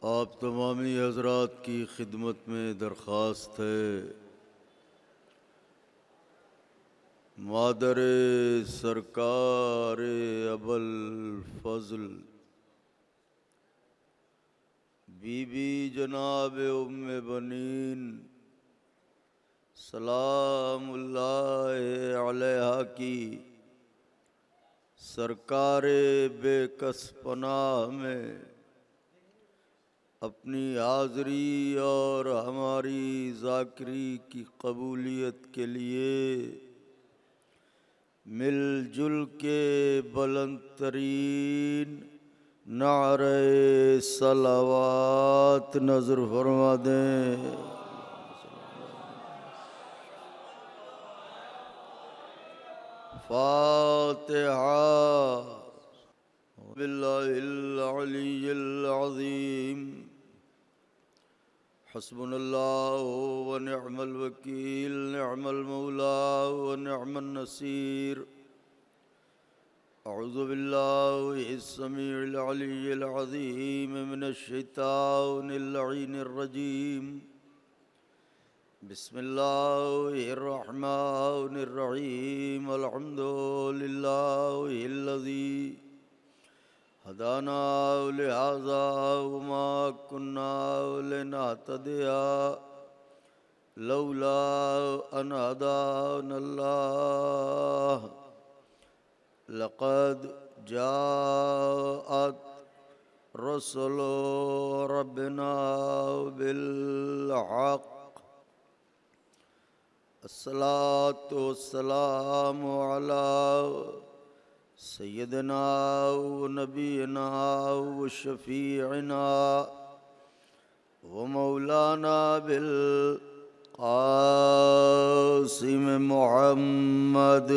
आप तमामी हजरात की खिदमत में दरख्वास्त है, मादर सरकार अबल फजल बीबी जनाब उम्मे बनीन सलामुल्लाह अलैहा की सरकार बेकस पनाह में अपनी हाज़री और हमारी ज़ाकरी की कबूलियत के लिए मिलजुल के बुलंद तरीन नारे सलावात नज़र फरमा दें। फातिहा। बिल्लाहिल अलिय्यिल अज़ीम। हस्बुनल्लाहु व निअमल वकील, निअमल मौला व निअमन नसीर। अऊज़ु बिल्लाहिस समीइल अलिय्यिल अज़ीम मिनश शैतानिर लईनिर रजीम। बिस्मिल्लाहिर रहमानिर रहीम। अल्हम्दुलिल्लाहिल्लज़ी हदाना लिहाज़ा वमा कुन्ना लिनहतदिया लौला अन हदानल्लाह। लक़द जाअत रसूलु रब्बिना बिल हक़। अस्सलातु वस्सलामु अला सय्यदना व नबीना व शफीअना व मौलाना बिल क़ासिम मुहम्मद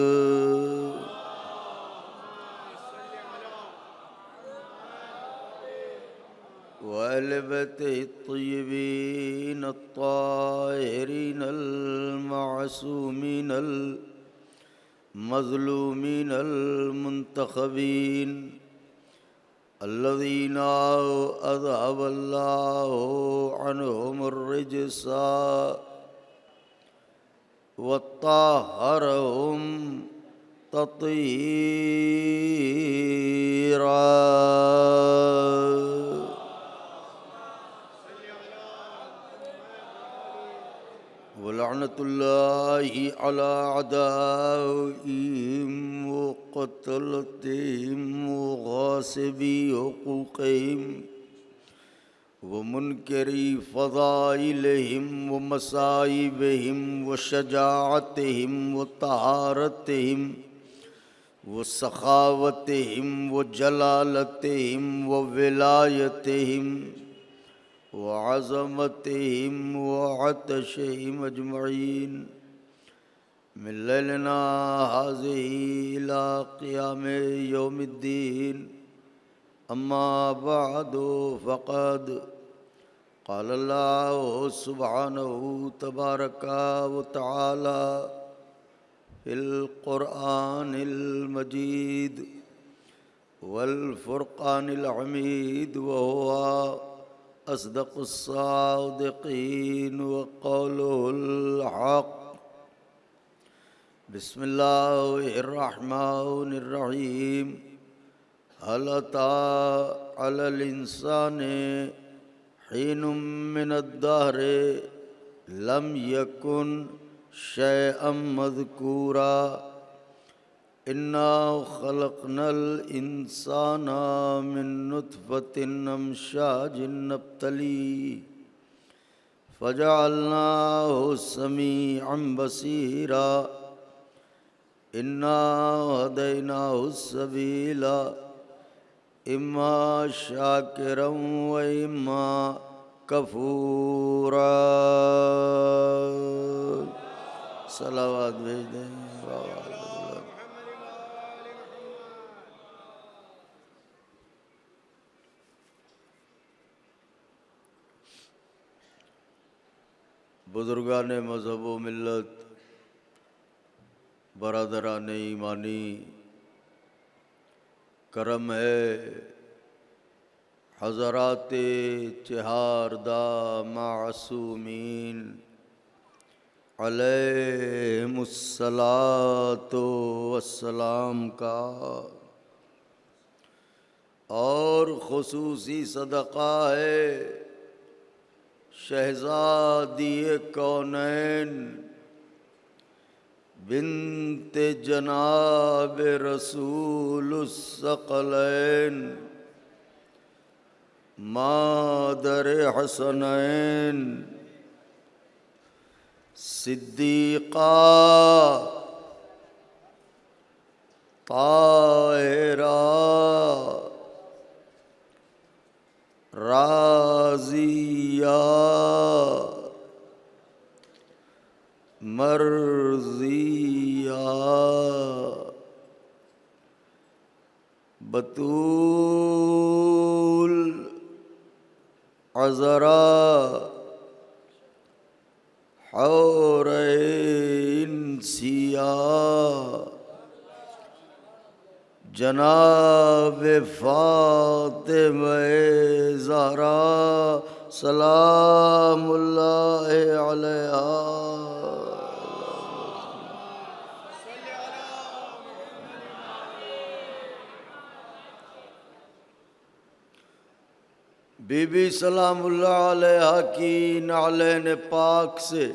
व अहले बैतिही अत्तय्यबीन अत्ताहिरीन अल-मासूमीन अल-मज़लूमीन अल-मुंतख़बीन अल्लज़ीना अज़हबल्लाहु अन्हुमुर रिज्सा व त्तहरहुम तत्हीरा। वलअनतुल्लाहि अला अदाइहिम व क़तलतिहिम व गासिबी हुक़ूक़िहिम व मुनकरी फ़ज़ाइलिहिम व मसाइबिहिम व शजाअतिहिम व तहारतिहिम व सखावतिहिम व जलालतिहिम व विलायतिहिम व अज़मतिहिम व अतशिहिम अजमईन मिन लैलिना हाज़िही इला क़ियामि यौमिद्दीन। अम्मा बअदु फ़क़द क़ालल्लाहु सुब्हानहु तबारका व तआला फ़िल क़ुरआनिल मजीद वल फ़ुरक़ानिल हमीद व हुवा अस्दक़ुस सादिक़ीन व क़ौलुहुल हक़। बिस्मिल्लाहिर रहमानिर रहीम। हल अता अलल इंसानि हीनुम मिनद दहरि लम यकुन शैअम मज़कूरा। इन्ना खलक़नल इंसाना मिन नुत्फ़तिन अमशाजिन नब्तलीह फ़जअलनाहु समीअन बसीरा। इन्ना हदैनाहु सबीला इम्मा शाकिरन व इम्मा कफूरा। सलावत भेज दें। बुजुर्गान मज़हब व मिल्लत, बरादरान ईमानी, करम है हज़रात चहारदा मासूमीन अलैहिमुस्सलातो वस्सलाम का और खुसूसी सदक़ा है शहज़ादी कौनैन बिन्ते जनाब रसूलुस सकलैन मादर हसनैन सिद्दीक़ा ताहिरा राज़िया मर्ज़िया बतूल अज़रा हौरैनसिया जनाब फ़ातिमा ज़हरा सलामुल्लाहि अलैहा। बीबी सलामुल्लाह अलैहा की नालैन पाक से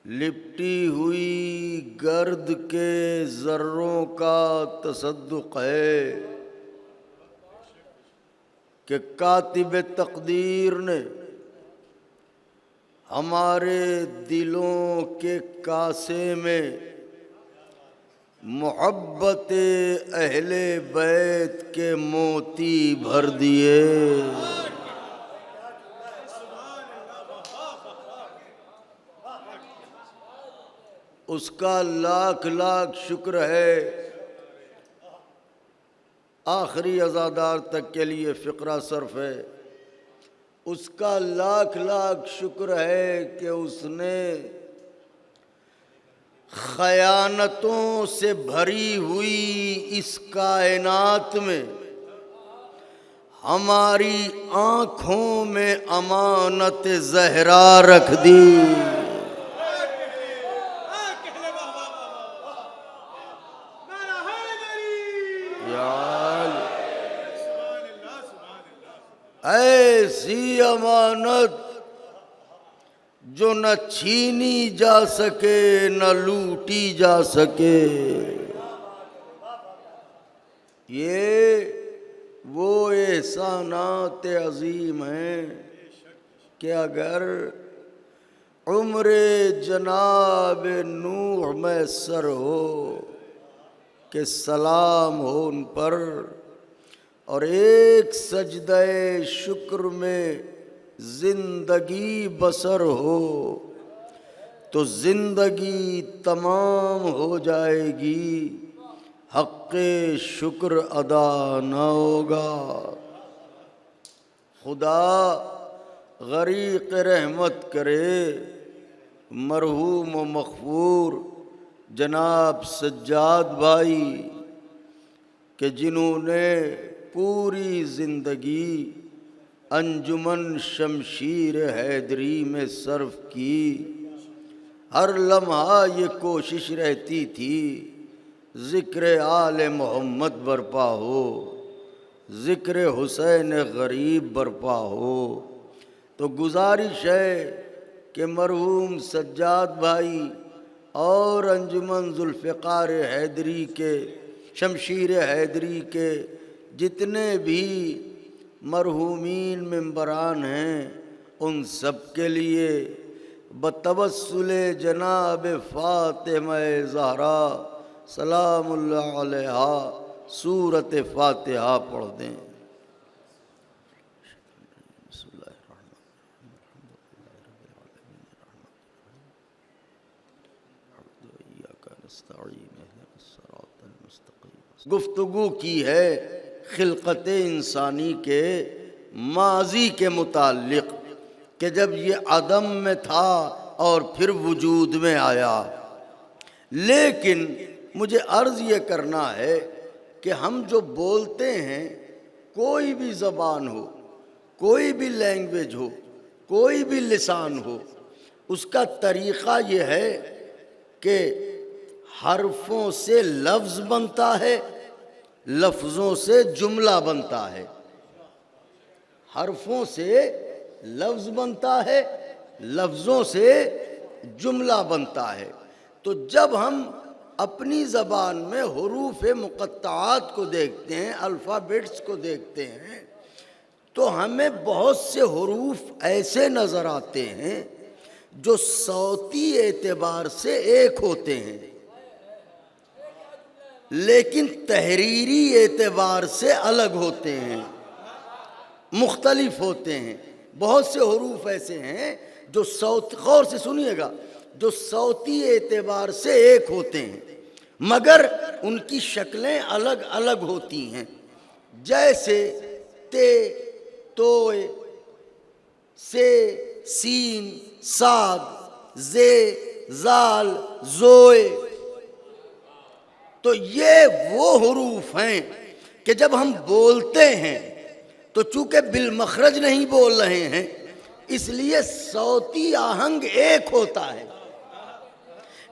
लिपटी हुई गर्द के ज़र्रों का तसद्दुक़ है कि कातिब तक़दीर ने हमारे दिलों के कासे में मोहब्बत अहले बैत के मोती भर दिए। उसका लाख लाख शुक्र है। आखिरी अज़ादार तक के लिए फ़िक्रा सर्फ है। उसका लाख लाख शुक्र है कि उसने खयानतों से भरी हुई इस कायनात में हमारी आँखों में अमानत ज़हरा रख दी। ऐसी अमानत जो न छीनी जा सके न लूटी जा सके। ये वो एहसानात अज़ीम हैं कि अगर उम्रे जनाब नूह मैसर हो कि सलाम हो उन पर और एक सजदे शुक्र में ज़िंदगी बसर हो तो ज़िंदगी तमाम हो जाएगी, हक़्क़े शुक्र अदा न होगा। खुदा गरीक़ रहमत करे मरहूम व मग़फ़ूर जनाब सज्जाद भाई कि जिन्होंने पूरी ज़िंदगी अंजुमन शमशीर हैदरी में सर्फ की। हर लम्हा ये कोशिश रहती थी ज़िक्र आले मोहम्मद बरपा हो, ज़िक्र हुसैन गरीब बरपा हो। तो गुजारिश है कि मरहूम सज्जाद भाई और अंजुमन ज़ुल्फ़िकार हैदरी के शमशीर हैदरी के जितने भी मरहूमीन मेंबरान हैं उन सब के लिए बतवस्सुले जनाब फ़ातिमा ज़हरा सलामुल्लाह अलैहा सूरत फ़ातिहा पढ़ दें। गुफ्तगू की है खिलकत इंसानी के माजी के मुताल्लिक़ कि जब ये अदम में था और फिर वजूद में आया। लेकिन मुझे अर्ज़ ये करना है कि हम जो बोलते हैं कोई भी ज़बान हो, कोई भी लैंग्वेज हो, कोई भी लिसान हो, उसका तरीक़ा ये है कि हरफों से लफ्ज़ बनता है, लफ्ज़ों से जुमला बनता है। हरफों से लफ्ज़ बनता है, लफ्ज़ों से जुमला बनता है। तो जब हम अपनी ज़बान में हुरूफ़ मुक़त्तआत को देखते हैं, अल्फ़ाबेट्स को देखते हैं, तो हमें बहुत से हुरूफ़ ऐसे नज़र आते हैं जो सौती एतबार से एक होते हैं, लेकिन तहरीरी एतबार से अलग होते हैं, मुख्तलिफ होते हैं। बहुत से हुरूफ ऐसे हैं जो गौर से सुनिएगा, जो सौती एतबार से एक होते हैं मगर उनकी शक्लें अलग अलग होती हैं। जैसे ते, तोए, से, सीन, साद, जे, जाल, जोए। तो ये वो हुरूफ हैं कि जब हम बोलते हैं तो चूंकि बिलमखरज नहीं बोल रहे हैं, इसलिए सौती आहंग एक होता है,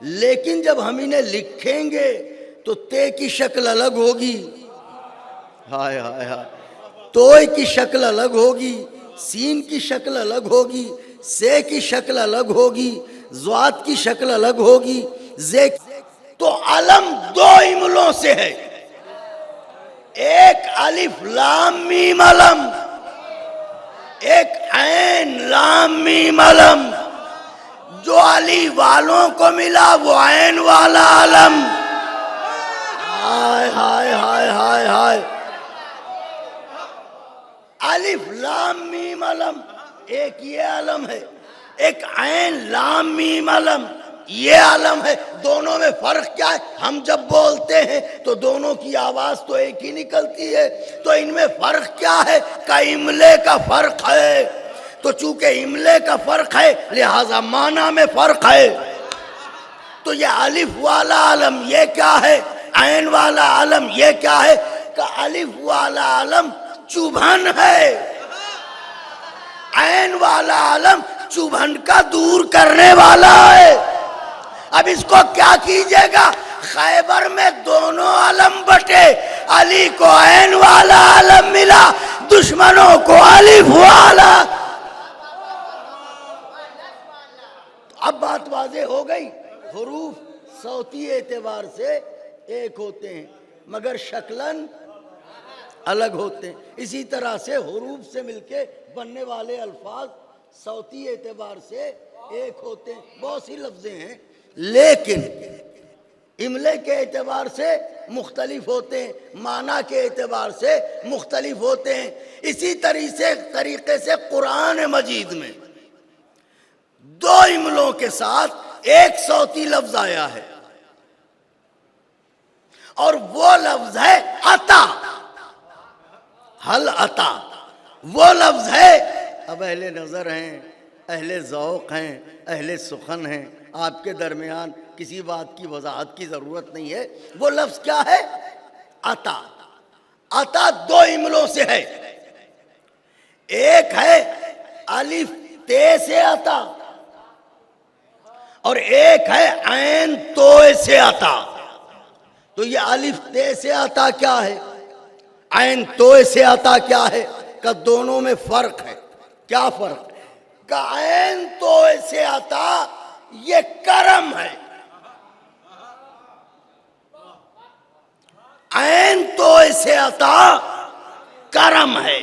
लेकिन जब हम इन्हें लिखेंगे तो ते की शक्ल अलग होगी, हाय हाय हाय, तोय की शक्ल अलग होगी, सीन की शक्ल अलग होगी, से की शक्ल अलग होगी, ज़्वात की शक्ल अलग होगी, जे। तो अलम दो इमलों से है, एक अलिफ लाम मीम अलम, एक ऐन लाम मीम अलम। जो अली वालों को मिला वो ऐन वाला अलम। हाय हाय हाय हाय हाय। अलिफ लाम मीम अलम, एक ये अलम है, एक ऐन लाम मीम अलम ये आलम है। दोनों में फर्क क्या है? हम जब बोलते हैं तो दोनों की आवाज तो एक ही निकलती है, तो इनमें फर्क क्या है? का इमले का फर्क है। तो चूंकि इमले का फर्क है लिहाजा माना में फर्क है। तो ये अलिफ वाला आलम ये क्या है, ऐन वाला आलम ये क्या है? का अलिफ वाला आलम चुभन है, ऐन वाला आलम चुभन का दूर करने वाला है। अब इसको क्या कीजिएगा? खैबर में दोनों आलम बटे, अली को ऐन वाला आलम मिला, दुश्मनों को अलिफ वाला। अब बात वाज़ेह हो गई। हुरूफ सौती एतबार से एक होते हैं मगर शक्लन अलग होते हैं। इसी तरह से हुरूफ से मिलके बनने वाले अल्फाज सौती एतबार से एक होते हैं। बहुत सी लफ्ज़ें हैं लेकिन इमले के एतबार से मुख्तलिफ होते हैं, माना के एतबार से मुख्तलिफ होते हैं। इसी तरीके से कुरान मजीद में दो इमलों के साथ एक सौती लफ्ज आया है और वो लफ्ज है अता, हल अता। वो लफ्ज है, अब अहले नजर हैं, अहले ज़ौक़ हैं, अहले सुखन हैं, आपके दरमियान किसी बात की वजाहत की जरूरत नहीं है। वो लफ्ज क्या है? अता। अता दो इमलों से है, एक है अलिफ ते से अता और एक है ऐन तोए से अता। तो ये अलिफ ते से अता क्या है, ऐन तोए से अता क्या है? का दोनों में फर्क है। क्या फर्क? का ऐन तोए से अता ये करम है, ऐन तोए से अता करम है,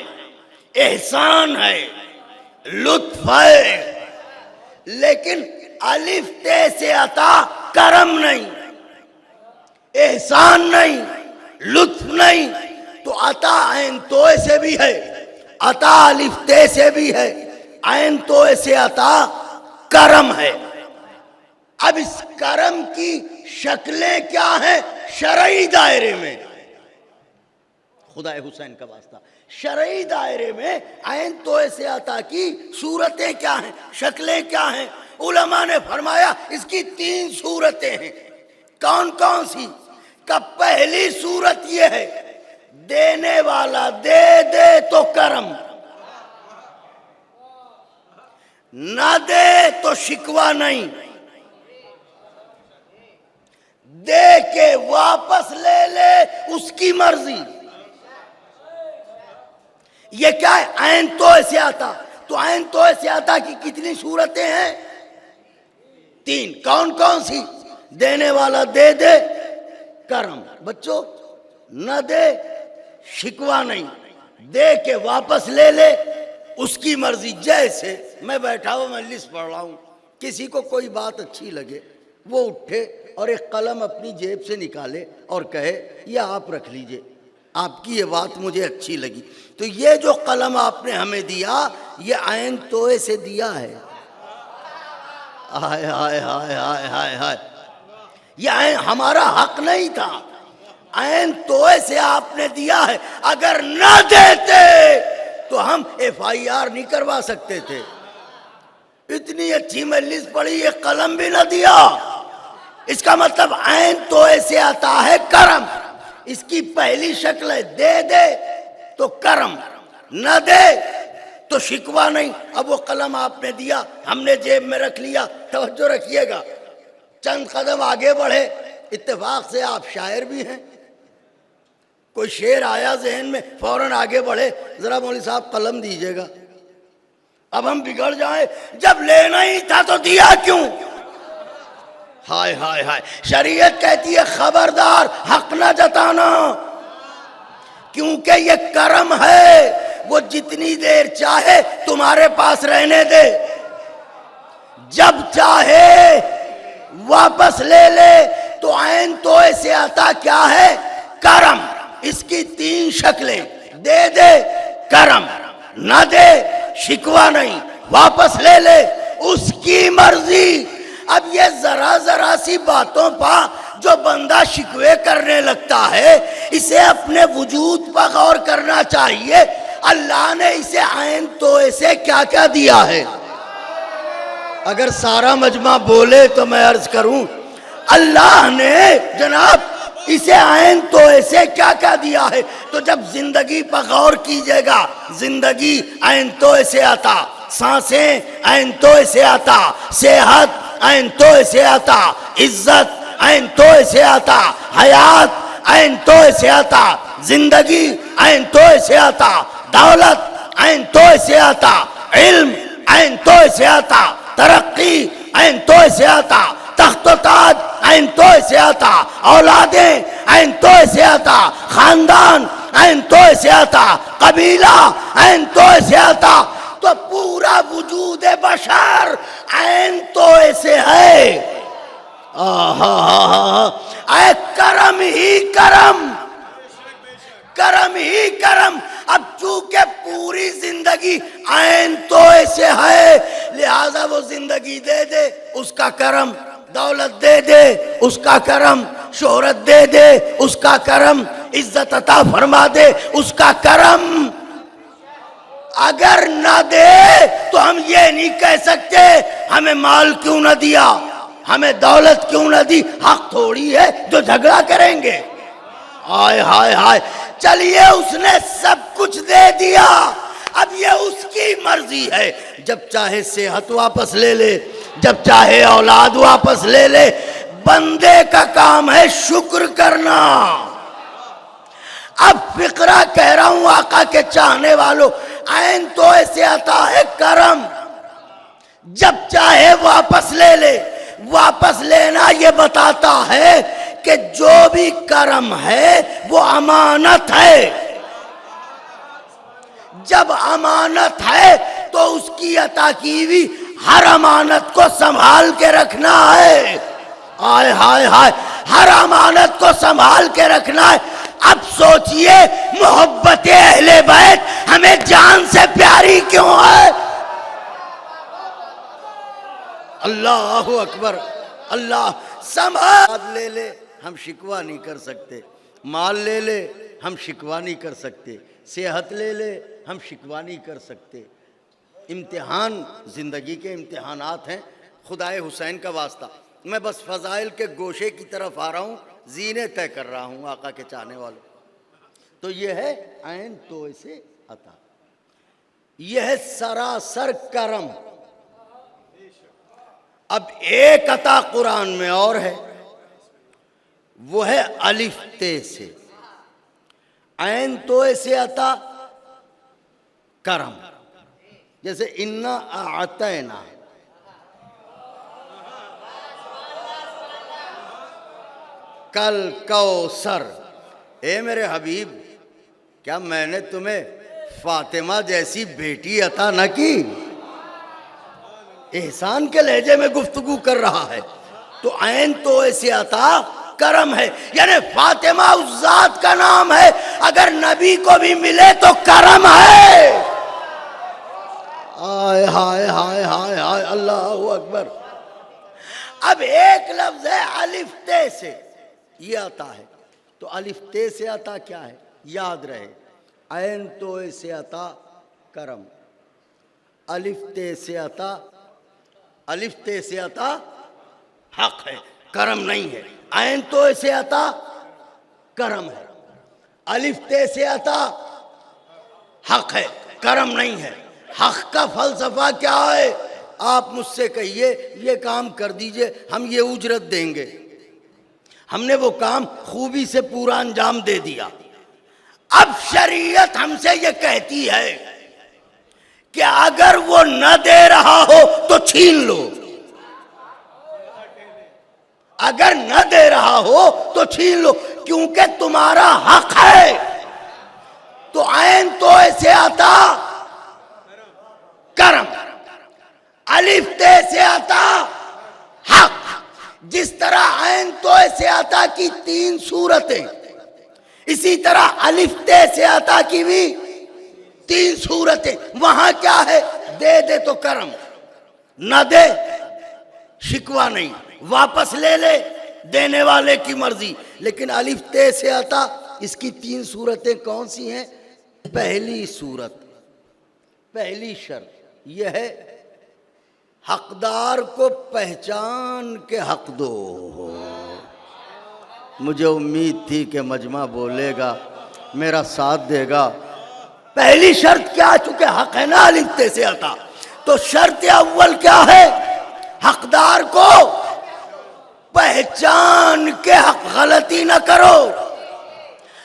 एहसान है, लुत्फ है। लेकिन अलिफ ते से अता करम नहीं, एहसान नहीं, लुत्फ नहीं। तो अता ऐन तोए से भी है, अता अलिफ ते से भी है, ऐन तोए से अता करम है। अब इस करम की शक्लें क्या हैं शरई दायरे में? खुदा हुसैन का वास्ता, शरई दायरे में ऐन तोए से अता की सूरतें क्या हैं, शक्लें क्या हैं? उलमा ने फरमाया इसकी 3 सूरतें हैं। कौन कौन सी? का पहली सूरत यह है देने वाला दे दे तो करम, ना दे तो शिकवा नहीं, दे के वापस ले ले उसकी मर्जी। ये क्या है? ऐन तो ऐसे आता। तो ऐन तो ऐसे आता की कितनी सूरतें हैं? 3। कौन कौन सी? देने वाला दे दे, करम। बच्चों, न दे शिकवा नहीं, दे के वापस ले ले उसकी मर्जी। जैसे मैं बैठा हुआ मजलिस पढ़ रहा हूं, किसी को कोई बात अच्छी लगे, वो उठे और एक कलम अपनी जेब से निकाले और कहे ये आप रख लीजिए, आपकी ये बात मुझे अच्छी लगी। तो ये जो कलम आपने हमें दिया, ये ऐन तोए से दिया है। हाय हाय हाय हाय हाय हाय, ये ऐन हमारा हक नहीं था, ऐन तोए से आपने दिया है। अगर न देते तो हम FIR नहीं करवा सकते थे। इतनी अच्छी मजलिस पड़ी, ये कलम भी न दिया। इसका मतलब ऐन तोए से आता है करम। इसकी पहली शक्ल है दे दे तो करम, न दे तो शिकवा नहीं। अब वो कलम आपने दिया, हमने जेब में रख लिया। तवज्जो रखिएगा, चंद कदम आगे बढ़े, इत्तेफाक से आप शायर भी हैं, कोई शेर आया जहन में, फौरन आगे बढ़े, जरा मौलवी साहब कलम दीजिएगा। अब हम बिगड़ जाए, जब लेना ही था तो दिया क्यों? हाय हाय हाय, शरीयत कहती है खबरदार हक ना जताना, क्योंकि ये करम है, वो जितनी देर चाहे तुम्हारे पास रहने दे, जब चाहे वापस ले ले। तो ऐन तो ऐसे आता क्या है? करम। इसकी 3 शक्लें, दे दे करम, न दे शिकवा नहीं, वापस ले ले उसकी मर्जी। अब ये जरा जरा सी बातों पर जो बंदा शिकवे करने लगता है, इसे अपने वजूद पर गौर करना चाहिए। अल्लाह ने इसे ऐन तो ऐसे क्या क्या दिया है। अगर सारा मजमा बोले तो मैं अर्ज करूं, अल्लाह ने जनाब इसे ऐन तो ऐसे क्या क्या दिया है। तो जब जिंदगी पर गौर कीजिएगा, जिंदगी ऐन तो ऐसे आता, सांसें ऐन तो ऐसे आता, सेहत ऐन तो ऐसे आता, इज्जत ऐन तो ऐसे आता, हयात ऐन तो ऐसे आता, जिंदगी ऐन तो ऐसे आता, दौलत ऐन तो ऐसे आता, इल्म ऐन तो ऐसे आता, तरक्की ऐन तो ऐसे आता, तख्तो ताज ऐन तो ऐसे आता, औलादें ऐन तो ऐसे आता, खानदान ऐन तो ऐसे आता, कबीला ऐन तो ऐसे आता। तो पूरा वजूद बशर ऐन तो ऐसे है। आहा, करम ही करम, करम ही करम। अब चूंकि पूरी जिंदगी ऐन तो ऐसे है, लिहाजा वो जिंदगी दे दे उसका करम, दौलत दे दे उसका करम, शोहरत दे दे उसका करम, इज्जत अता फरमा दे उसका करम। अगर ना दे तो हम ये नहीं कह सकते हमें माल क्यों ना दिया, हमें दौलत क्यों ना दी। हक थोड़ी है जो झगड़ा करेंगे। हाय हाय हाय, चलिए उसने सब कुछ दे दिया, अब ये उसकी मर्जी है। जब चाहे सेहत वापस ले ले, जब चाहे औलाद वापस ले ले, बंदे का काम है शुक्र करना। अब फिक्रा कह रहा हूं आका के चाहने वालों, ऐन तो ऐसे आता है करम, जब चाहे वापस ले ले। वापस लेना ये बताता है कि जो भी करम है वो अमानत है। जब अमानत है तो उसकी अता की हुई हर अमानत को संभाल के रखना है। हाय हाय हाय, हर अमानत को संभाल के रखना है। अब सोचिए मोहब्बत अहले बैत हमें जान से प्यारी क्यों है। अल्लाहु अकबर, अल्लाह। संभाल ले ले हम शिकवा नहीं कर सकते, माल ले ले हम शिकवा नहीं कर सकते, सेहत ले ले हम शिकवा नहीं कर सकते। इम्तिहान ज़िंदगी के इम्तिहानात हैं। खुदाए हुसैन का वास्ता, मैं बस फ़ज़ाइल के गोशे की तरफ आ रहा हूँ, ज़ीने तय कर रहा हूँ आका के चाहने वालों। तो ये है ऐन तो से अता, यह है सरासर करम। अब एक अता कुरान में और है, वो है अलिफ ते से। ऐन तो से अता करम, जैसे इन्ना आतैना, कल कौसर। ए मेरे हबीब, क्या मैंने तुम्हें फातिमा जैसी बेटी अता न की? एहसान के लहजे में गुफ्तगू कर रहा है। तो ऐन तो ऐसे अता करम है, यानी फातिमा उस जात का नाम है, अगर नबी को भी मिले तो करम है। हाय हाय हाय हाय हाय, अल्लाहु अकबर। अब एक लफ्ज है अलिफ ते से, ये आता है। तो अलिफ ते से आता क्या है, याद रहे, ऐन तो से आता करम, अलिफ ते से आता, अलिफ ते से आता हक है, करम नहीं है। ऐन तो से आता करम है, अलिफ ते से आता हक है, करम नहीं है। हक का फलसफा क्या है? आप मुझसे कहिए ये काम कर दीजिए, हम ये उजरत देंगे। हमने वो काम खूबी से पूरा अंजाम दे दिया। अब शरीयत हमसे ये कहती है कि अगर वो न दे रहा हो तो छीन लो, अगर न दे रहा हो तो छीन लो, क्योंकि तुम्हारा हक है। तो ऐन तो ऐसे आता करम, अलिफ ते से आता हक। जिस तरह ऐन तो से आता की 3 सूरतें, इसी तरह अलिफ ते से आता की भी 3 सूरतें। वहां क्या है, दे तो करम, न दे शिकवा नहीं, वापस ले ले देने वाले की मर्जी। लेकिन अलिफ ते से आता, इसकी 3 सूरतें कौन सी हैं? पहली सूरत, पहली शर्त यह है, हकदार को पहचान के हक दो। मुझे उम्मीद थी कि मजमा बोलेगा, मेरा साथ देगा। पहली शर्त क्या, चूंकि हक है ना अलिफ ते से आता, तो शर्त अव्वल क्या है, हकदार को पहचान के हक, गलती न करो,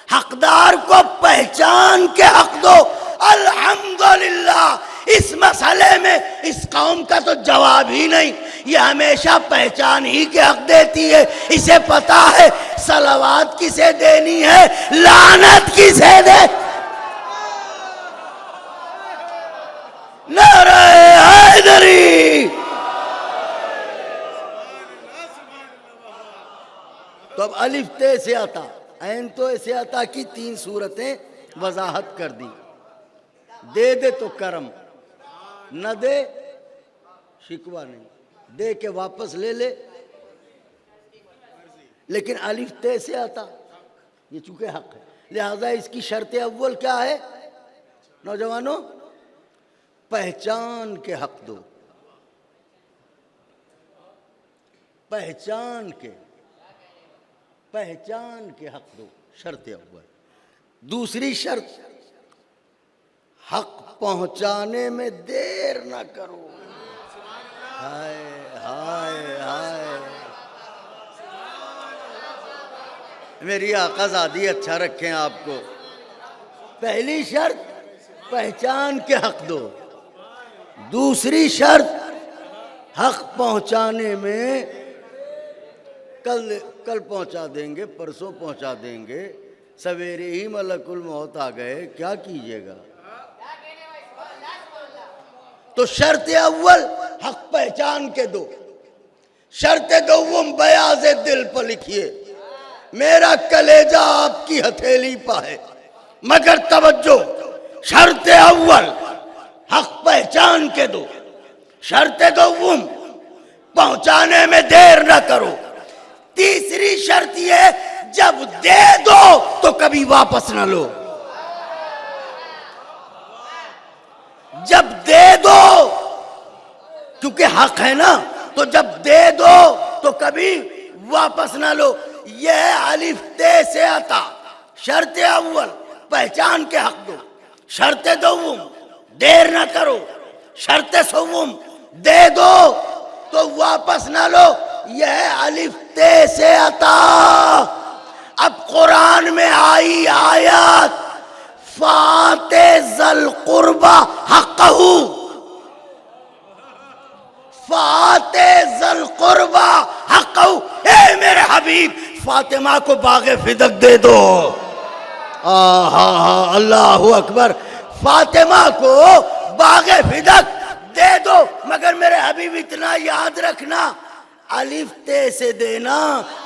हकदार को पहचान के हक दो। अल्हम्दुलिल्लाह, इस मसले में इस कौम का तो जवाब ही नहीं, ये हमेशा पहचान ही के हक देती है। इसे पता है सलावत किसे देनी है, लानत किसे दे। नारे हैदरी। तो अब अलिफ ते से आता, ऐन तो से आता की 3 सूरतें वजाहत कर दी। दे तो करम, न दे शिकवा नहीं, दे के वापस ले ले। लेकिन अलिफ ते से आता, ये चूंकि हक है, लिहाजा इसकी शर्त अव्वल क्या है नौजवानों, पहचान के हक दो, पहचान के हक दो, शर्त अव्वल। दूसरी शर्त, हक पहुंचाने में देर ना करो। हाय हाय हाय, मेरी आकाज़ादी अच्छा रखें आपको। पहली शर्त पहचान के हक दो, दूसरी शर्त हक पहुंचाने में कल पहुंचा देंगे, परसों पहुंचा देंगे, सवेरे ही मलकुल मौत आ गए, क्या कीजिएगा। तो शर्त अव्वल हक पहचान के दो, शर्त दोम बयाज़े दिल पर लिखिए, मेरा कलेजा आपकी हथेली पर है। मगर तवज्जो, शर्त अव्वल हक पहचान के दो, शर्त दोम पहुंचाने में देर न करो। तीसरी शर्त ये, जब दे दो तो कभी वापस न लो। जब दे दो, क्योंकि हक है ना, तो जब दे दो तो कभी वापस ना लो। यह अलिफ ते से आता, शर्त अव्वल पहचान के हक दो। शर्त दोम, देर ना करो। शर्त सोम दे दो तो वापस ना लो। यह अलिफ ते से अता। अब कुरान में आई आयत फाते जल कुर्बा हक़हू, फाते जल कुर्बा हक़हू। ए मेरे हबीब, फातिमा को बागे फिदक दे दो। अल्लाहु अकबर। फातिमा को बागे फिदक दे दो, मगर मेरे हबीब इतना याद रखना, अलिफ ते से देना,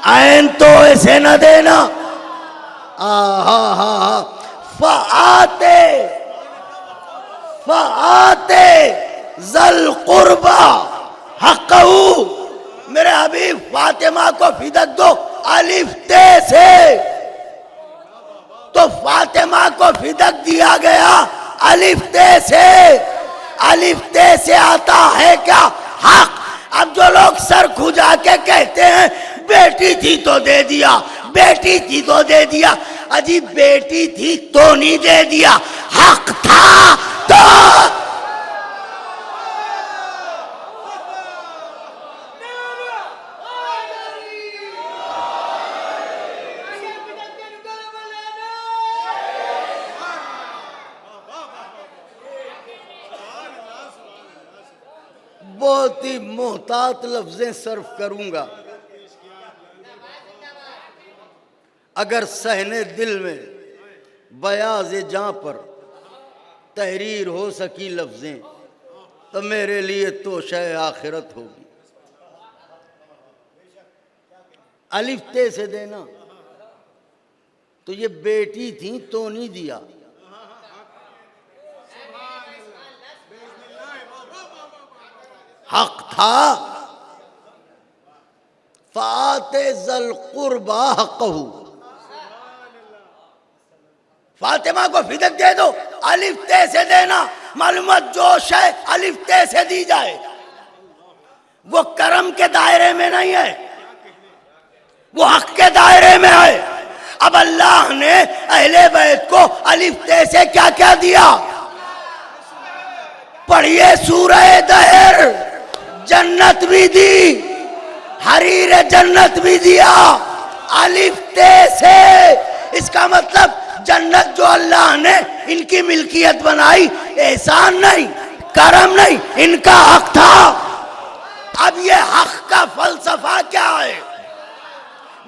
ऐन तो ऐसे न देना। फ़ाते फ़ाते ज़ल कुर्बा हक़हू। मेरे हबीब फातिमा को फिदक दो अलिफ ते से। तो फातिमा को फिदक दिया गया अलिफ ते से। अलिफ ते से आता है क्या? हक। अब जो लोग सर खुजा के कहते हैं बेटी थी तो दे दिया, बेटी थी तो दे दिया, अजी बेटी थी तो नहीं दे दिया, हक था तो। बहुत ही मोहतात लफ्जें सर्फ करूंगा। अगर सहने दिल में बयाज जां पर तहरीर हो सकी लफ्जें, तो मेरे लिए तो शय आखिरत होगी। अलिफ ते से देना, तो ये बेटी थी तो नहीं दिया, हक था। फाते जल कुर्बा हक़हू, फातिमा को फिदक दे दो, अलिफ ते से देना। मालूमात जो शय अलिफ ते से दी जाए वो करम के दायरे में नहीं है, वो हक के दायरे में है। अब अल्लाह ने अहले बैत को अलिफ ते से क्या क्या दिया? पढ़िए सूरह दहर। जन्नत भी दी, हरीर जन्नत भी दिया अलिफ ते से। इसका मतलब जन्नत जो अल्लाह ने इनकी मिल्कियत बनाई, एहसान नहीं, करम नहीं, इनका हक था। अब ये हक का फलसफा क्या है?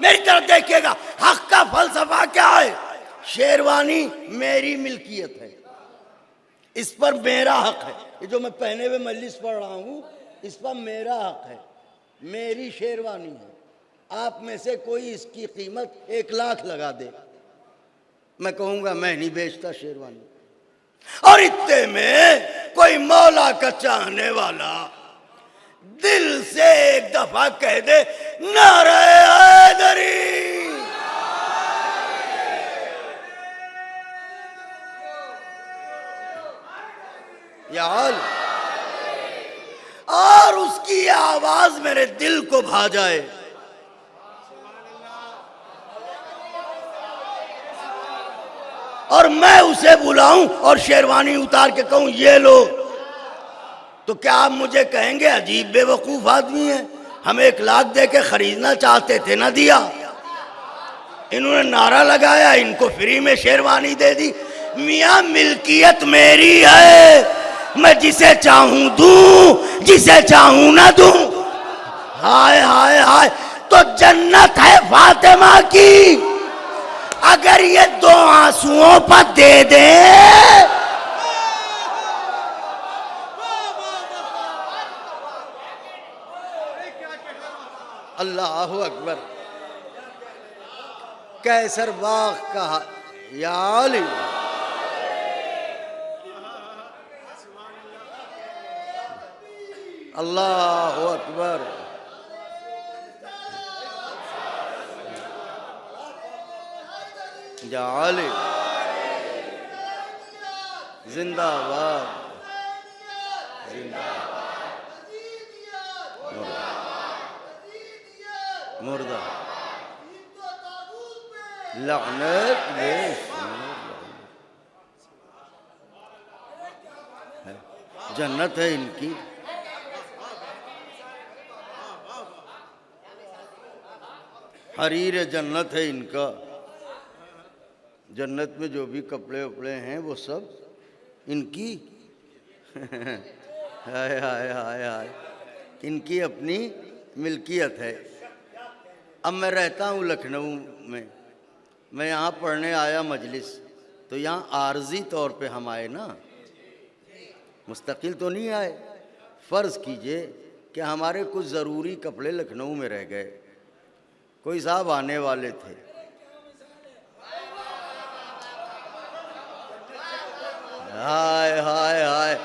मेरी तरफ देखिएगा, हक का फलसफा क्या है? शेरवानी मेरी मिल्कियत है, इस पर मेरा हक है। ये जो मैं पहने हुए मजलिस पढ़ रहा हूँ, इस पर मेरा हक है, मेरी शेरवानी है। आप में से कोई इसकी कीमत 1 लाख लगा दे, मैं कहूँगा मैं नहीं बेचता शेरवानी। और इतने में कोई मौला का चाहने वाला दिल से एक दफा कह दे नारे हैदरी, यार, और उसकी आवाज मेरे दिल को भा जाए, और मैं उसे बुलाऊं और शेरवानी उतार के कहूं ये लो, तो क्या आप मुझे कहेंगे अजीब बेवकूफ आदमी है, हम 1 लाख दे के खरीदना चाहते थे ना दिया, इन्होंने नारा लगाया, इनको फ्री में शेरवानी दे दी। मियां मिल्कियत मेरी है, मैं जिसे चाहूं दूं, जिसे चाहूं ना दूं। हाय हाय हाय, तो जन्नत है फातिमा की, अगर ये 2 आंसुओं पर दे दे। अल्लाहु अकबर। कैसर बाग कहा या अली, अल्लाहु अकबर। या अली जिंदाबाद, जिंदाबाद, मुर्दा, लानत। है, जन्नत है इनकी। हरीर जन्नत है इनका। जन्नत में जो भी कपड़े उपड़े हैं वो सब इनकी हाय हाय हाय हाय, इनकी अपनी मिल्कियत है। अब मैं रहता हूँ लखनऊ में, मैं यहाँ पढ़ने आया मजलिस, तो यहाँ आर्जी तौर पे हम आए ना, मुस्तकिल तो नहीं आए। फ़र्ज़ कीजिए कि हमारे कुछ ज़रूरी कपड़े लखनऊ में रह गए, कोई साहब आने वाले थे, हाय हाय हाय,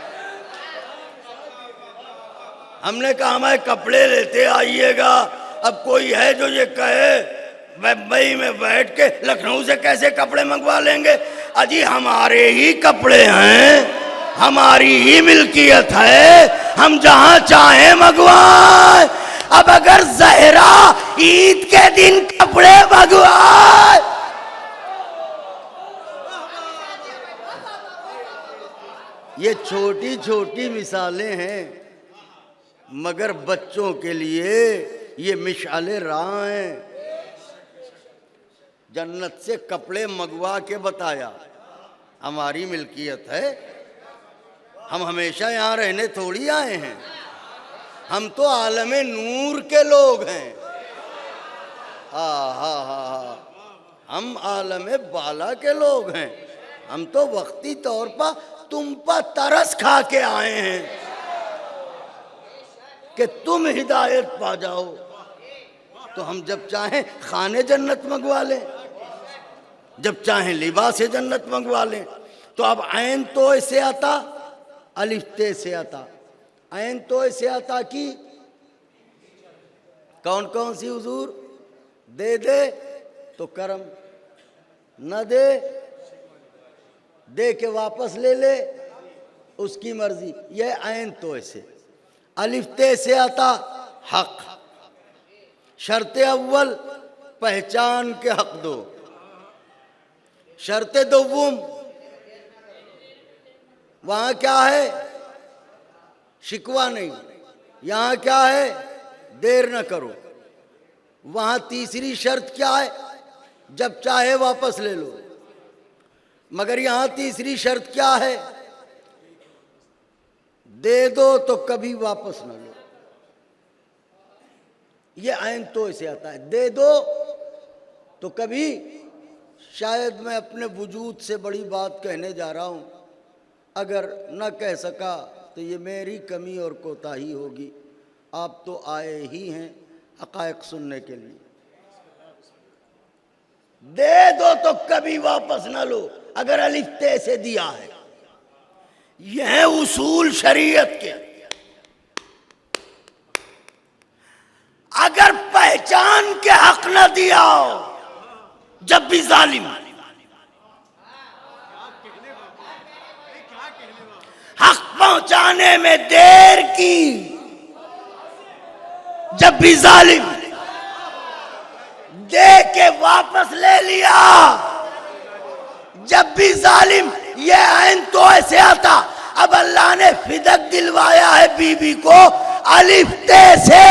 हमने कहा हमारे कपड़े लेते आइएगा। अब कोई है जो ये कहे मुंबई में बैठ के लखनऊ से कैसे कपड़े मंगवा लेंगे? अजी हमारे ही कपड़े हैं, हमारी ही मिल्कियत है, हम जहां चाहे मंगवाए। अब अगर जहरा ईद के दिन कपड़े मंगवाए, ये छोटी छोटी मिसालें हैं, मगर बच्चों के लिए ये मिशाले राह हैं। जन्नत से कपड़े मंगवा के बताया हमारी मिल्कियत है, हम हमेशा यहाँ रहने थोड़ी आए हैं, हम तो आलमे नूर के लोग हैं। हा हा हा, हम आलमे बाला के लोग हैं, हम तो वक्ती तौर पर तुम पर तरस खा के आए हैं कि तुम हिदायत पा जाओ। तो हम जब चाहें खाने जन्नत मंगवा लें, जब चाहें लिबास जन्नत मंगवा लें। तो अब ऐन तो ऐसे आता, अलिफ्ते से आता, ऐन तो ऐसे आता कि कौन कौन सी हुजूर? दे दे तो करम, न दे दे के वापस ले ले, उसकी मर्जी। यह ऐन तो ऐसे। अलिफ्ते से आता हक, शर्त अव्वल पहचान के हक दो, शर्त दोवुम वहां क्या है? शिकवा नहीं, यहां क्या है? देर न करो। वहां तीसरी शर्त क्या है? जब चाहे वापस ले लो। मगर यहां तीसरी शर्त क्या है? दे दो तो कभी वापस न लो। ये ऐन तो ऐसे आता है, दे दो तो कभी, शायद मैं अपने वजूद से बड़ी बात कहने जा रहा हूं, अगर न कह सका तो ये मेरी कमी और कोताही होगी। आप तो आए ही हैं हक़ाइक़ सुनने के लिए। दे दो तो कभी वापस ना लो, अगर अलिफ्ते से दिया है। यह उसूल शरीयत के। अगर पहचान के हक न दिया हो, जब भी जालिम, हक पहुंचाने में देर की, जब भी जालिम, दे के वापस ले लिया, जब भी जालिम, ये ऐन तो ऐसे आता। अब अल्लाह ने फिदक दिलवाया है बीबी को अलिफ्ते से।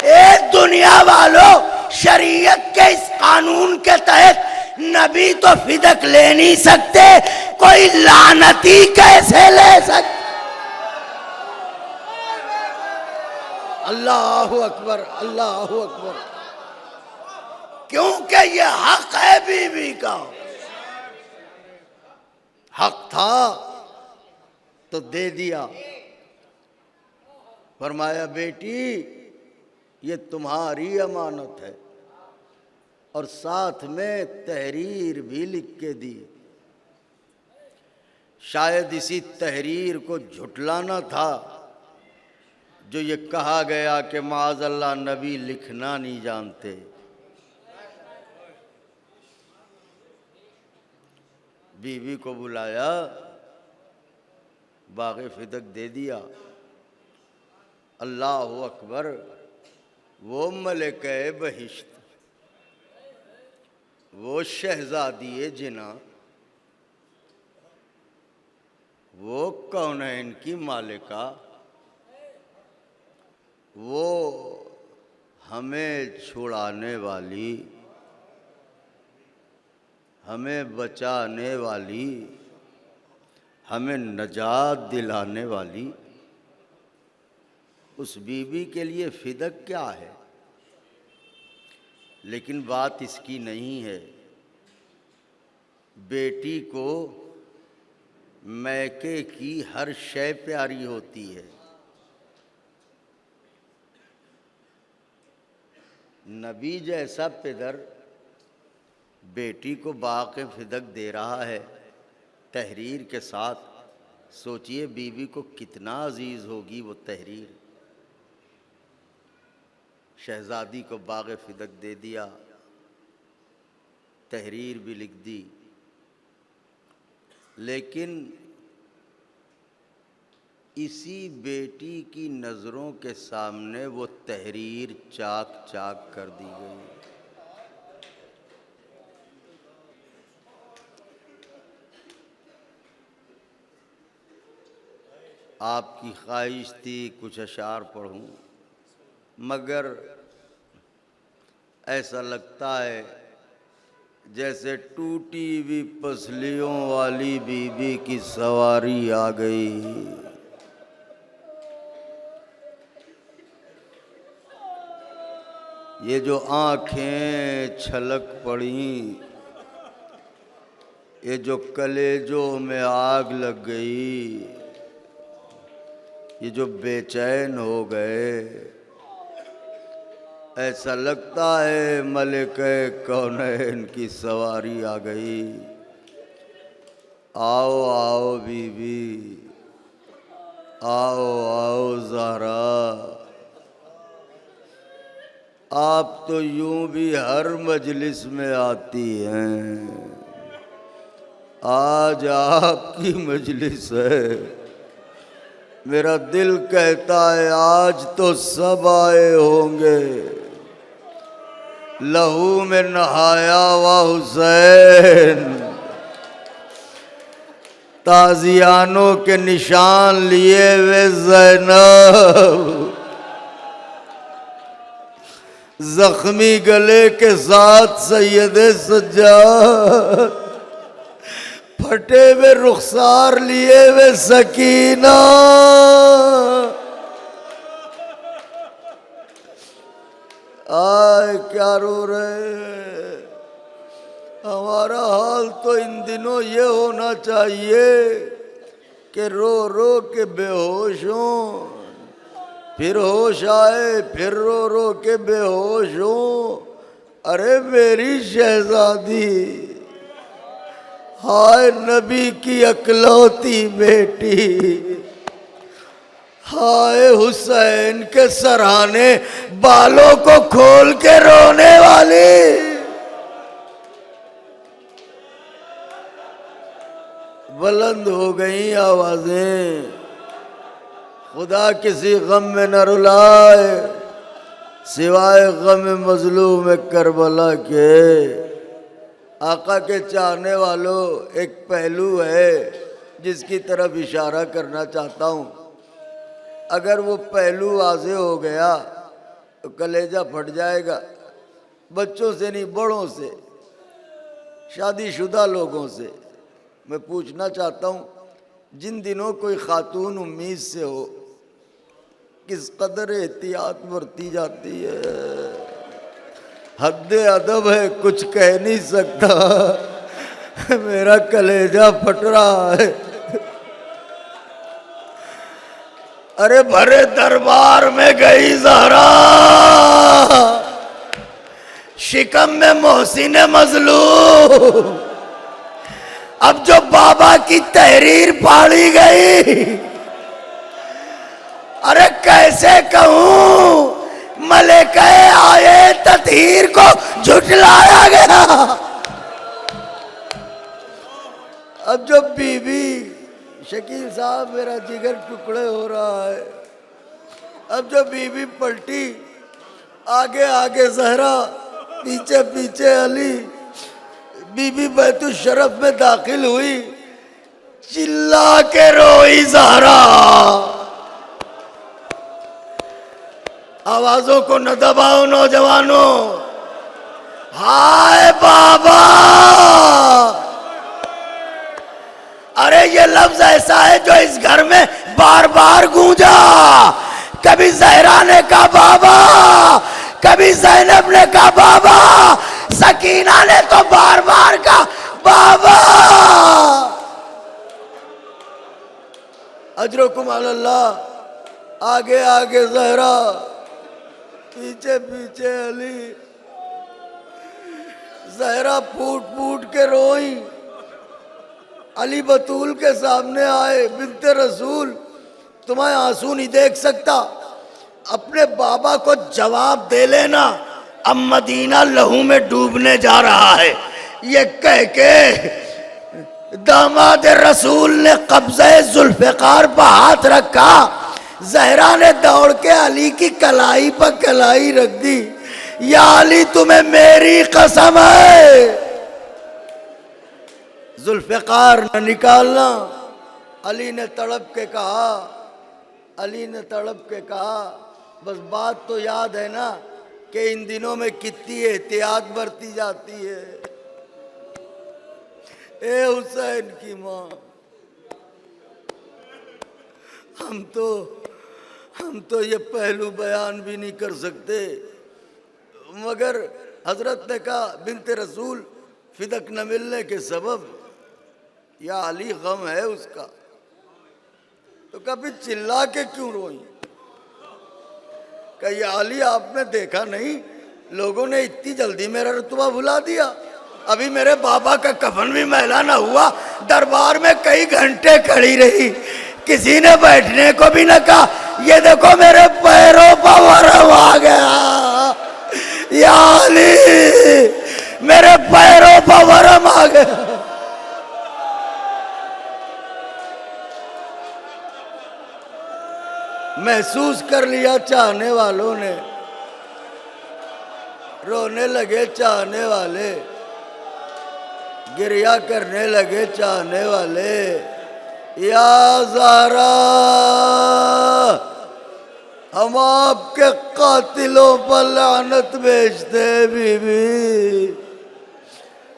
ए दुनिया वालों, शरीयत के इस कानून के तहत नबी तो फिदक ले नहीं सकते, कोई लानती कैसे ले सकते? अल्लाहु अकबर, अल्लाहु अकबर। क्योंकि ये हक है बीवी का। हक था तो दे दिया। फरमाया बेटी ये तुम्हारी अमानत है, और साथ में तहरीर भी लिख के दी। शायद इसी तहरीर को झुटलाना था जो ये कहा गया कि माज़अल्लाह नबी लिखना नहीं जानते। बीवी को बुलाया, बाग़े फिदक दे दिया। अल्लाहु अकबर। वो मलिके बहिश्त, वो शहजादी जिना, वो कौनैन की मालिका, वो हमें छुड़ाने वाली, हमें बचाने वाली, हमें नजात दिलाने वाली, उस बीबी के लिए फिदक क्या है। लेकिन बात इसकी नहीं है। बेटी को मैके की हर शय प्यारी होती है। नबी जैसा पिदर बेटी को बाक़ फिदक दे रहा है तहरीर के साथ, सोचिए बीवी को कितना अजीज़ होगी वो तहरीर। शहज़ादी को बाग़ फिदक दे दिया, तहरीर भी लिख दी, लेकिन इसी बेटी की नज़रों के सामने वो तहरीर चाक चाक कर दी गई। आपकी ख्वाहिश थी कुछ अशार पढ़ूं, मगर ऐसा लगता है जैसे टूटी हुई पसलियों वाली बीबी की सवारी आ गई। ये जो आँखें छलक पड़ी, ये जो कलेजों में आग लग गई, ये जो बेचैन हो गए, ऐसा लगता है मलिके कौनैन की सवारी आ गई। आओ आओ बीबी, आओ आओ ज़हरा, आप तो यूं भी हर मजलिस में आती हैं, आज आपकी मजलिस है। मेरा दिल कहता है आज तो सब आए होंगे। लहू में नहाया हुआ हुसैन, ताजियानों के निशान लिए वे ज़ैनब, जख्मी गले के साथ सैयदे सज्जाद, फटे हुए रुखसार लिए वे सकीना। आए क्या रो रहे हैं। हमारा हाल तो इन दिनों ये होना चाहिए कि रो रो के बेहोश हो, फिर होश आए, फिर रो रो के बेहोश हो। अरे मेरी शहजादी, हाय नबी की अकलौती बेटी, हाय हुसैन के सराहने बालों को खोल के रोने वाली। बुलंद हो गई आवाजें, खुदा किसी गम में न रुलाए सिवाय गम मजलूम करबला के। आका के चाहने वालों, एक पहलू है जिसकी तरफ इशारा करना चाहता हूँ। अगर वो पहलू वाज़े हो गया तो कलेजा फट जाएगा। बच्चों से नहीं, बड़ों से, शादीशुदा लोगों से मैं पूछना चाहता हूँ, जिन दिनों कोई खातून उम्मीद से हो, किस कदर एहतियात बरती जाती है। हद अदब है, कुछ कह नहीं सकता, मेरा कलेजा फट रहा है। अरे भरे दरबार में गई ज़हरा, शिकम में मोहसिन मजलूम, अब जो बाबा की तहरीर फाड़ी गई, अरे कैसे कहूं मलिके आए ततहीर को झुठलाया गया। अब जो बीबी, शकील साहब मेरा जिगर टुकड़े हो रहा है, अब जो बीबी पलटी, आगे आगे ज़हरा, पीछे पीछे अली, बीबी बैतुल शरफ में दाखिल हुई, चिल्ला के रोई ज़हरा। आवाजों को न दबाओ नौजवानों। हाय बाबा। अरे ये लफ्ज ऐसा है जो इस घर में बार बार गूंजा। कभी जहरा ने कहा बाबा, कभी ज़ैनब ने कहा बाबा, सकीना ने तो बार बार कहा बाबा। अजरुकुम अल्लाह। आगे आगे ज़हरा, पीछे पीछे अली। ज़हरा फूट फूट के रोई। अली बतूल के सामने आए, बिन्ते रसूल तुम्हें आंसू नहीं देख सकता, अपने बाबा को जवाब दे लेना, अब मदीना लहू में डूबने जा रहा है। ये कह के दामाद रसूल ने कब्ज़े जुल्फ़िकार पर हाथ रखा। ज़हरा ने दौड़ के अली की कलाई पर कलाई रख दी। या अली तुम्हें मेरी कसम है जुल्फ़िकार न निकालना। अली ने तड़प के कहा, अली ने तड़प के कहा, बस बात तो याद है ना कि इन दिनों में कितनी एहतियात बरती जाती है। ए हुसैन की माँ, हम तो ये पहलू बयान भी नहीं कर सकते, मगर हजरत ने कहा बिन्ते रसूल फिदक न मिलने के सबब या अली गम है उसका। तो कभी चिल्ला के क्यों रोई? कही अली आपने देखा नहीं, लोगों ने इतनी जल्दी मेरा रुतबा भुला दिया। अभी मेरे बाबा का कफन भी मैला ना हुआ, दरबार में कई घंटे खड़ी रही, किसी ने बैठने को भी न कहा। ये देखो मेरे पैरों पर वरम आ गया। या अली मेरे पैरों पर वरम आ गया। महसूस कर लिया चाहने वालों ने, रोने लगे चाहने वाले, गिरिया करने लगे चाहने वाले। या ज़हरा हम आपके कातिलों पर लानत भेजते बीबी,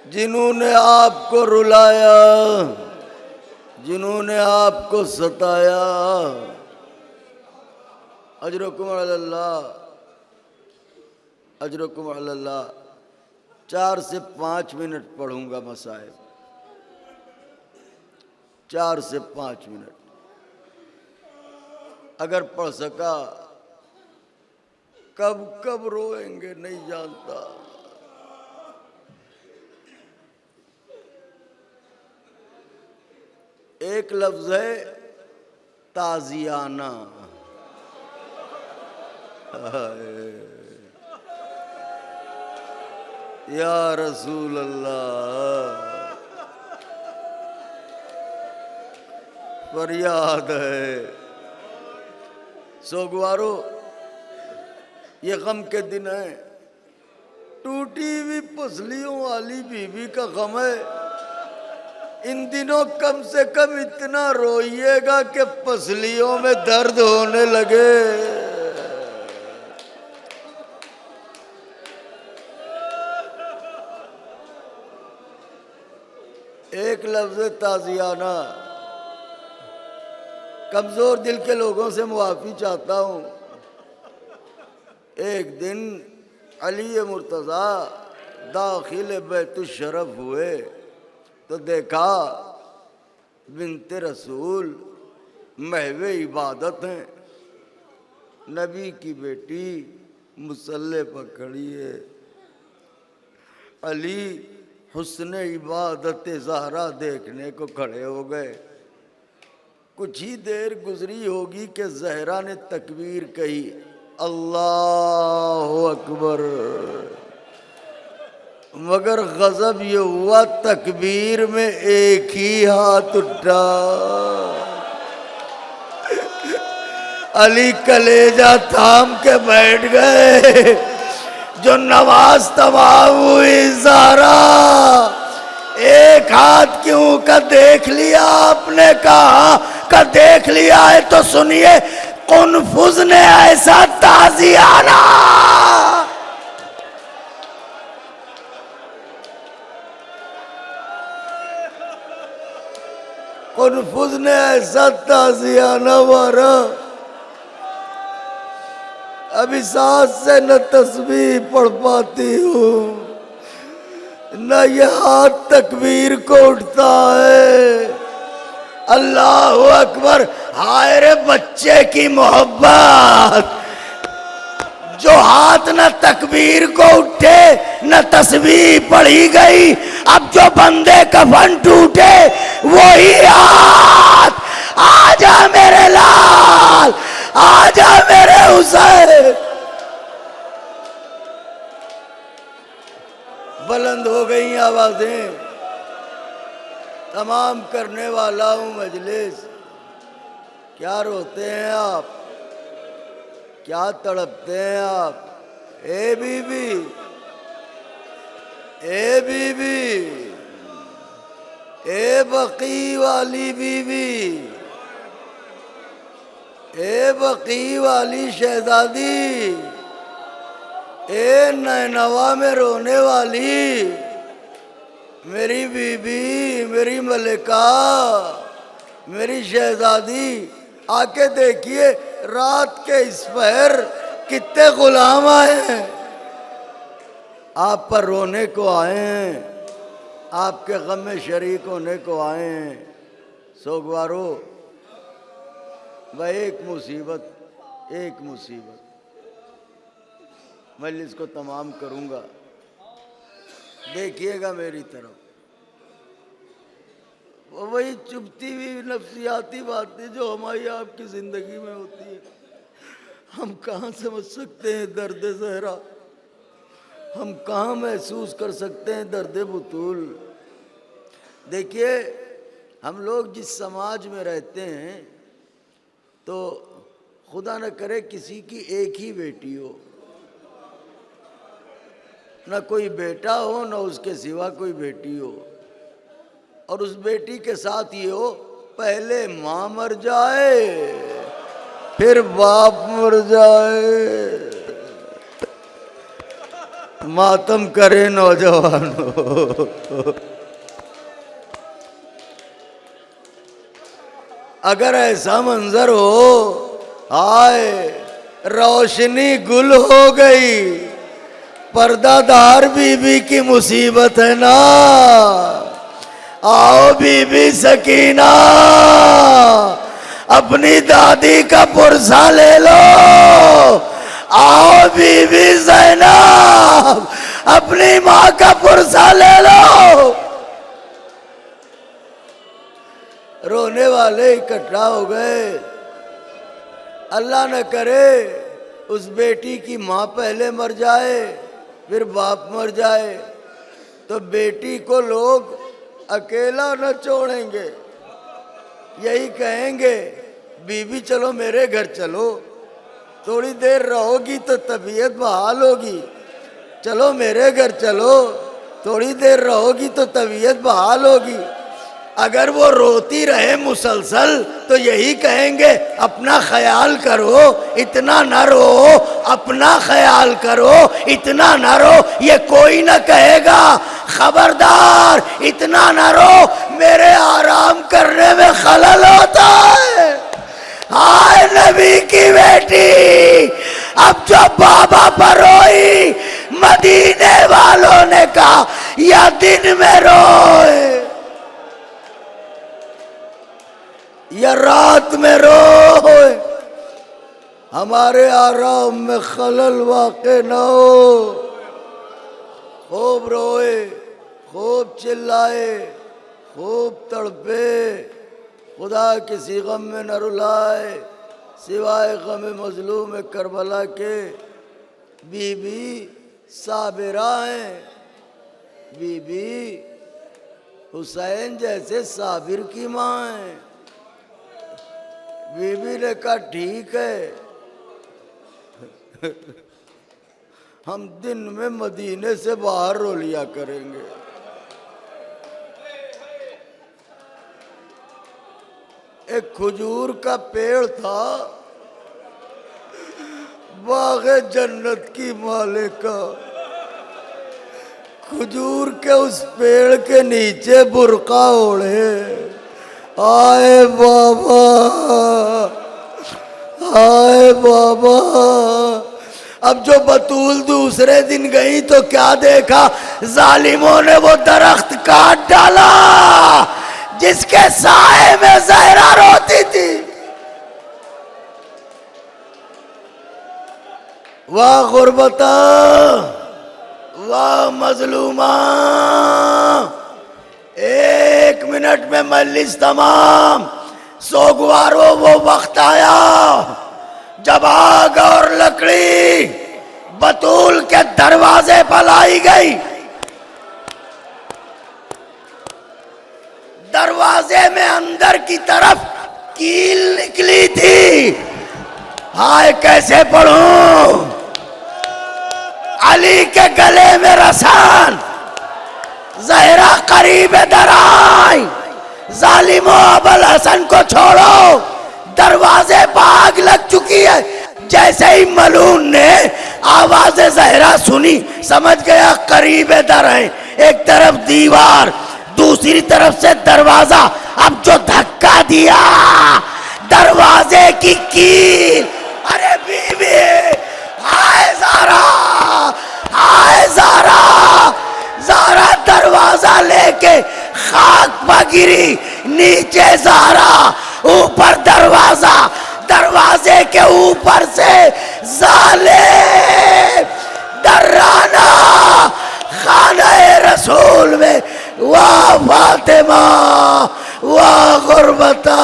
जिन्होंने आपको रुलाया, जिन्होंने आपको सताया। अजरुकुम अल्लाह, अजरुकुम अल्लाह। 4 से 5 मिनट पढ़ूंगा मसाइब, 4 से 5 मिनट अगर पढ़ सका। कब कब रोएंगे नहीं जानता। एक लफ्ज है ताजियाना। या रसूल अल्लाह, फरियाद है। सोगवारो ये गम के दिन है, टूटी हुई पसलियों वाली बीवी का गम है। इन दिनों कम से कम इतना रोइएगा कि पसलियों में दर्द होने लगे। एक लफ्ज ताजियाना। कमजोर दिल के लोगों से मुआफ़ी चाहता हूँ। एक दिन अली मुर्तज़ा दाखिल बैतुश्शरफ हुए तो देखा बिन्ते रसूल महवे इबादत हैं, नबी की बेटी मुसल्ले पर खड़ी है। अली हुस्न इबादत ज़हरा देखने को खड़े हो गए। कुछ ही देर गुजरी होगी कि ज़हरा ने तकबीर कही, अल्लाहु अकबर। मगर गजब ये हुआ, तकबीर में एक ही हाथ उठा। अली कलेजा थाम के बैठ गए। जो नमाज तमाम हुई, ज़हरा एक हाथ क्यों का देख लिया आपने? कहा का देख लिया है तो सुनिए, कुनफुज ने ऐसा ताजियाना, कुनफुज ने ऐसा ताजियाना मारा, अभी सांस से न तस्बीह पढ़ पाती हूँ, न ये हाथ तकबीर को उठता है। अल्लाहु अकबर। हाय रे बच्चे की मोहब्बत, जो हाथ न तकबीर को उठे न तस्बीह पढ़ी गई। अब जो बंदे कफन टूटे वही हाथ। आजा मेरे लाल, आजा मेरे हुसैन। बुलंद हो गई आवाजें, तमाम करने वाला हूं मजलिस। क्या रोते हैं आप, क्या तड़पते हैं आप? ए बीबी, ए बीबी, ए बकी वाली बीबी, ए बकी वाली शहजादी, ए नैनवा में रोने वाली मेरी बीबी, मेरी मलिका, मेरी शहजादी, आके देखिए रात के इस पहर कितने गुलाम आए हैं, आप पर रोने को आए हैं, आपके गम में शरीक होने को आए हैं। सोगवारो, वह एक मुसीबत, एक मुसीबत मजलिस को तमाम करूंगा, देखिएगा मेरी तरफ। वही चुभती हुई नफ्सियाती बातें जो हमारी आपकी जिंदगी में होती है, हम कहाँ समझ सकते हैं दर्द ज़हरा, हम कहाँ महसूस कर सकते हैं दर्द बुतूल। देखिए, हम लोग जिस समाज में रहते हैं तो खुदा न करे किसी की एक ही बेटी हो, न कोई बेटा हो, न उसके सिवा कोई बेटी हो, और उस बेटी के साथ ये हो पहले माँ मर जाए फिर बाप मर जाए। मातम करे नौजवानों। अगर ऐसा मंजर हो, हाय रोशनी गुल हो गई, पर्दादार बीबी की मुसीबत है ना। आओ बीबी सकीना, अपनी दादी का पुरसा ले लो। आओ बीबी ज़ैनब, अपनी माँ का पुरसा ले लो। रोने वाले इकट्ठा हो गए। अल्लाह न करे उस बेटी की माँ पहले मर जाए फिर बाप मर जाए तो बेटी को लोग अकेला न छोड़ेंगे, यही कहेंगे बीबी चलो मेरे घर चलो, थोड़ी देर रहोगी तो तबीयत बहाल होगी, चलो मेरे घर चलो, थोड़ी देर रहोगी तो तबीयत बहाल होगी। अगर वो रोती रहे मुसलसल तो यही कहेंगे अपना ख्याल करो, इतना न रो, अपना ख्याल करो, इतना न रो। ये कोई न कहेगा खबरदार इतना न रो, मेरे आराम करने में खलल होता है। हाय नबी की बेटी, अब जो बाबा पर रोई, मदीने वालों ने कहा या दिन में रोए या रात में रोए, हमारे आराम में खलल वाक़े न हो। खूब रोए, खूब चिल्लाए, खूब तड़पे, खुदा किसी गम में न रुलाए सिवाय गम मजलूम करबला के। बीबी साबिरा हैं, बीबी हुसैन जैसे साबिर की माँ है। बीबी ने कहा ठीक है, हम दिन में मदीने से बाहर रो लिया करेंगे। एक खजूर का पेड़ था, बाग़े जन्नत की मालिका, खजूर के उस पेड़ के नीचे बुर्का ओढ़े, आए बाबा, आए बाबा। अब जो बतूल दूसरे दिन गई तो क्या देखा, जालिमों ने वो दरख्त काट डाला जिसके साए में ज़हरा रोती थी। वाह गुर्बता, वाह मजलूमा। 1 मिनट में मजलिस तमाम। सोगवारों वो वक्त आया जब आग और लकड़ी बतूल के दरवाजे पर लाई गई। दरवाजे में अंदर की तरफ कील निकली थी। हाय कैसे पढ़ूं, अली के गले में रसान, ज़हरा करीब दराई। जालिमो अबुल हसन को छोड़ो, दरवाजे पर आग लग चुकी है। जैसे ही मलून ने आवाज़ ज़हरा सुनी, समझ गया करीब दर है। एक तरफ दीवार, दूसरी तरफ से दरवाजा। अब जो धक्का दिया, दरवाजे की कील। अरे बीवी, हाय ज़ारा, हाय ज़ारा। ज़ारा दरवाजा लेके खाक पर गिरी, नीचे ज़ारा, ऊपर दरवाजा, दरवाजे के ऊपर से जालिम दर्राना खाने रसूल में। वाह फातिमा, वाह गुर्बता,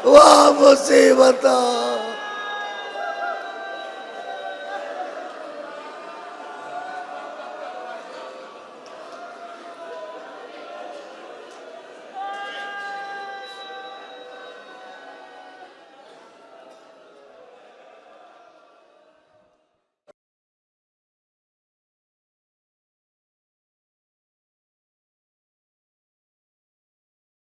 वाह मुसीबता।